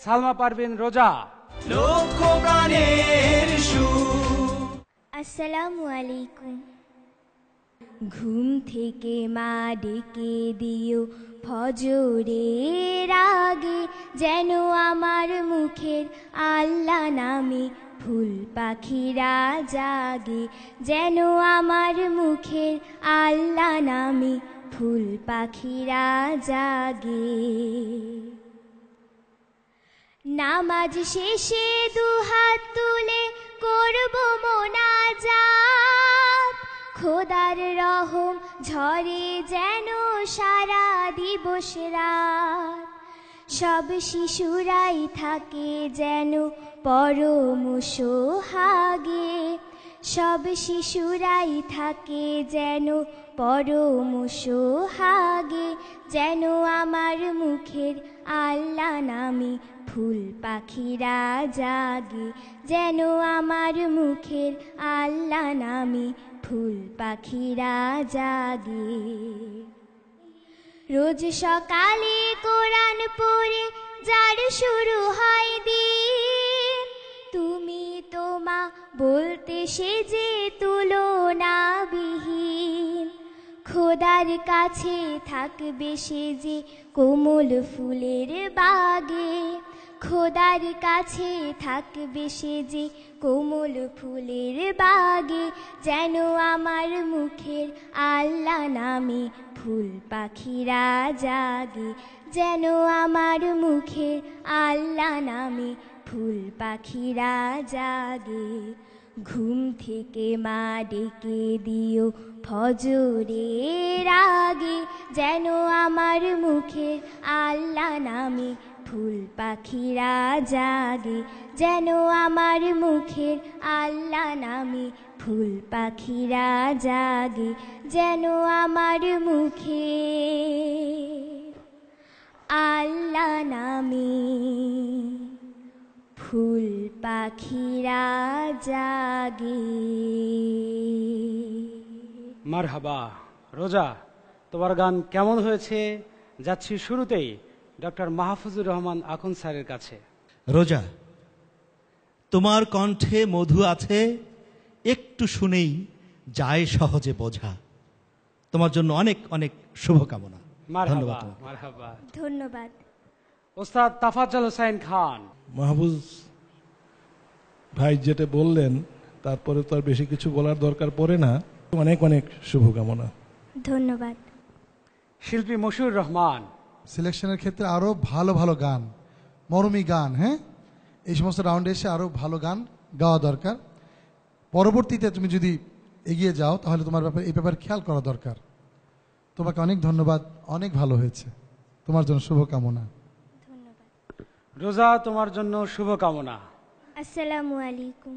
সালমা পারভিন রোজা। লক্ষ প্রাণের সুর। আসসালামু আলাইকুম। ঘুম থেকে মা ডেকে দিও ফজরের আগে, যেন আমার মুখের আল্লাহ নামে ফুল পাখিরা জাগে, যেন আমার মুখের আল্লাহ নামে ফুল পাখিরা জাগে। নামাজ শেষে দুহাত তুলে করব মোনাজাত, খোদার রহম ঝরে যেন সারা দিবস রাত। সব শিশুরাই থাকে যেন পরম সোহাগে, সব শিশুরাই থাকে যেন পরম সোহাগে, যেন আমার মুখের আল্লাহ নামে ফুল পাখিরা জাগে, যেন আমার মুখের আল্লাহ নামে ফুল পাখিরা জাগে। রোজ সকালে কোরআন পড়ে যার শুরু হয় দিন, তুমি তো মা বলতে সে যে তুলনাবিহীন। খোদার কাছে থাকবে সে যে কোমল ফুলের বাগে, খোদার কাছে থাকবে সে যে কোমল ফুলের বাগে, যেন আমার মুখের আল্লাহ নামে ফুল পাখিরা জাগে, যেন আমার মুখের আল্লাহ নামে ফুল পাখিরা জাগে। ঘুম থেকে মা ডেকে দিও ফজরের আগে, যেন আমার মুখের আল্লাহ নামে ফুল পাখিরা জাগে, যেন আমার মুখের আল্লাহ নামে ফুল পাখিরা জাগে, যেন আমার মুখে আল্লাহ নামে ফুল পাখিরা জাগে। মারহাবা রোজা, তোমার গান কেমন হয়েছে? যাচ্ছি শুরুতেই ডক্টর মাহফুজুর রহমান আখুন স্যারের কাছে। রোজা, তোমার কণ্ঠে মধু আছে, একটু শুনেই যায় সহজে বোঝা। তোমার জন্য অনেক অনেক শুভকামনা। মারহাবা মারহাবা। ধন্যবাদ। ওস্তাদ তাফাজ্জল হোসেন খান। মাহফুজ ভাই যেটা বললেন তারপরে তো আর বেশি কিছু বলার দরকার পড়ে না। অনেক অনেক শুভকামনা। ধন্যবাদ। শিল্পী মশিউর রহমান। সিলেকশনের ক্ষেত্রে আরও ভালো ভালো গান, মরমী গান, হ্যাঁ, এই সমস্ত রাউন্ডে এসে আরও ভালো গান গাওয়া দরকার। পরবর্তীতে তুমি যদি এগিয়ে যাও তাহলে তোমার ব্যাপারে এই ব্যাপারে খেয়াল করা দরকার। তোমাকে অনেক ধন্যবাদ, অনেক ভালো হয়েছে, তোমার জন্য শুভকামনা। ধন্যবাদ। রোজা, তোমার জন্য শুভকামনা। আসসালামু আলাইকুম।